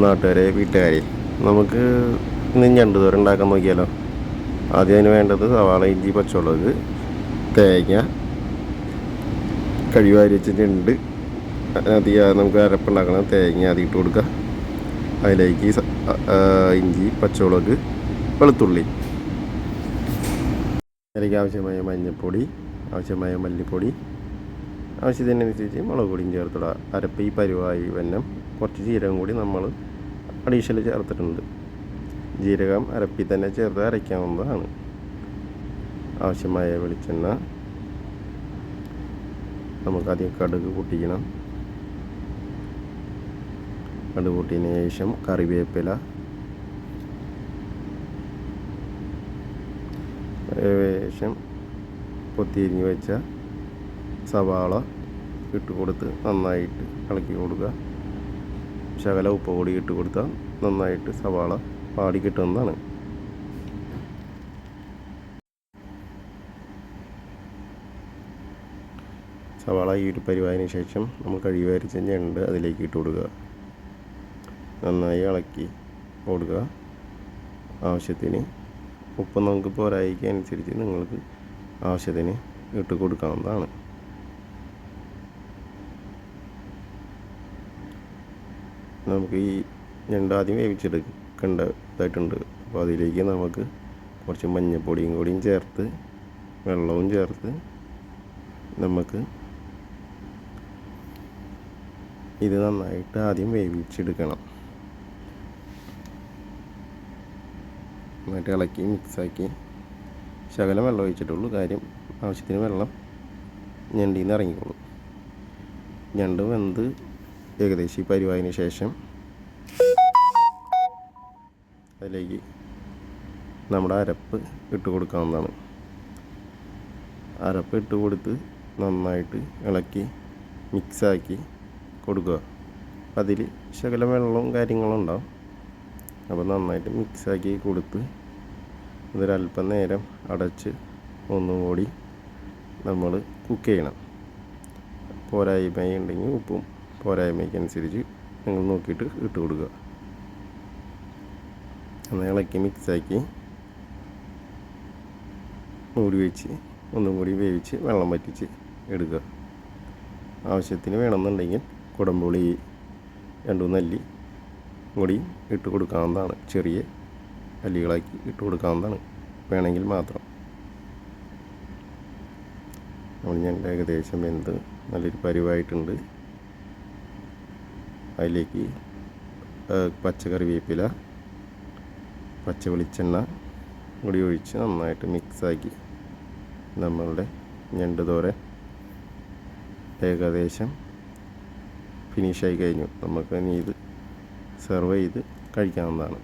നാട്ടുകാരെ വീട്ടുകാരെ, നമുക്ക് ഇന്ന് ഞണ്ട് തോരൻ ഉണ്ടാക്കാൻ നോക്കിയാലോ. ആദ്യം അതിന് വേണ്ടത് സവാള, ഇഞ്ചി, പച്ചമുളക്, തേങ്ങ, കഴിവാരി വെച്ച ഞണ്ട്. നമുക്ക് അരപ്പുണ്ടാക്കണം. തേങ്ങ ആദ്യം ഇട്ട് കൊടുക്കുക. അതിലേക്ക് ഇഞ്ചി, പച്ചമുളക്, വെളുത്തുള്ളി, അതിലേക്ക് ആവശ്യമായ മഞ്ഞൾപ്പൊടി, ആവശ്യമായ മല്ലിപ്പൊടി, ആവശ്യത്തിനനുസരിച്ച് മുളക് പൊടിയും ചേർത്തിടുക. അരപ്പ് ഈ പരുവായി വെന്നം കുറച്ച് ജീരകം കൂടി നമ്മൾ അഡീഷണൽ ചേർത്തിട്ടുണ്ട്. ജീരകം അരപ്പിൽ തന്നെ ചേർത്ത് അരയ്ക്കാവുന്നതാണ്. ആവശ്യമായ വെളിച്ചെണ്ണ, നമുക്കാദ്യം കടുക് പൊട്ടിക്കണം. കടുക് പൊട്ടിയതിന് ശേഷം കറിവേപ്പില, ശേഷം കൊത്തിയരിഞ്ഞ് വെച്ച സവാള ഇട്ട് കൊടുത്ത് നന്നായിട്ട് ഇളക്കി കൊടുക്കുക. ശകല ഉപ്പ് കൂടി ഇട്ട് കൊടുത്താൽ നന്നായിട്ട് സവാള പാടി കിട്ടുന്നതാണ്. സവാള ഈ ഒരു പരിവായതിനു ശേഷം നമ്മൾ കഴുകി വരച്ച ഞണ്ട് അതിലേക്ക് ഇട്ട് കൊടുക്കുക. നന്നായി ഇളക്കി കൊടുക്കുക. ആവശ്യത്തിന് ഉപ്പ് നമുക്ക് പോരായിക്ക് അനുസരിച്ച് നിങ്ങൾക്ക് ആവശ്യത്തിന് ഇട്ട് കൊടുക്കാവുന്നതാണ്. നമുക്ക് ഈ ഞണ്ട് ആദ്യം വേവിച്ചെടുക്കേണ്ടതായിട്ടുണ്ട്. അപ്പോൾ അതിലേക്ക് നമുക്ക് കുറച്ച് മഞ്ഞൾപ്പൊടിയും കൂടിയും ചേർത്ത് വെള്ളവും ചേർത്ത് നമുക്ക് ഇത് നന്നായിട്ട് ആദ്യം വേവിച്ചെടുക്കണം. നന്നായിട്ട് ഇളക്കി മിക്സാക്കി ശകലം വെള്ളം ഒഴിച്ചിട്ടുള്ളൂ. കാര്യം ആവശ്യത്തിന് വെള്ളം ഞണ്ടിൽ നിന്ന് ഇറങ്ങിക്കോളും. ഞണ്ട് വെന്ത് ഏകദേശം ഈ പരുവായതിന് ശേഷം അതിലേക്ക് നമ്മുടെ അരപ്പ് ഇട്ട് കൊടുക്കാവുന്നതാണ്. അരപ്പ് ഇട്ട് കൊടുത്ത് നന്നായിട്ട് ഇളക്കി മിക്സാക്കി കൊടുക്കുക. അതിൽ ശകലം വെള്ളവും കാര്യങ്ങളും ഉണ്ടാവും. അപ്പോൾ നന്നായിട്ട് മിക്സാക്കി കൊടുത്ത് ഇതൊരല്പം നേരം അടച്ച് ഒന്നും കൂടി നമ്മൾ കുക്ക് ചെയ്യണം. പോരായ്മ ഉണ്ടെങ്കിൽ ഉപ്പും പോരായ്മയ്ക്കനുസരിച്ച് നിങ്ങൾ നോക്കിയിട്ട് ഇട്ട് കൊടുക്കുക. എന്നാൽ ഇളക്കി മിക്സാക്കി മൂടി വെച്ച് ഒന്നും കൂടി വേവിച്ച് വെള്ളം വറ്റിച്ച് എടുക്കുക. ആവശ്യത്തിന് വേണമെന്നുണ്ടെങ്കിൽ കുടംപുളി 2-3 അല്ലി കൂടി ഇട്ട് കൊടുക്കാവുന്നതാണ്. ചെറിയ അല്ലികളാക്കി ഇട്ട് കൊടുക്കാവുന്നതാണ് വേണമെങ്കിൽ മാത്രം. നമ്മൾ ഞണ്ട് ഏകദേശം വെന്ത് നല്ലൊരു പരുവായിട്ടുണ്ട്. അതിലേക്ക് പച്ചക്കറിവേപ്പില, പച്ച വെളിച്ചെണ്ണ കൂടി ഒഴിച്ച് നന്നായിട്ട് മിക്സാക്കി നമ്മളുടെ ഞണ്ട് തോരൻ ഏകദേശം ഫിനിഷായി കഴിഞ്ഞു. നമുക്ക് ഇനി ഇത് സെർവ് ചെയ്ത് കഴിക്കാവുന്നതാണ്.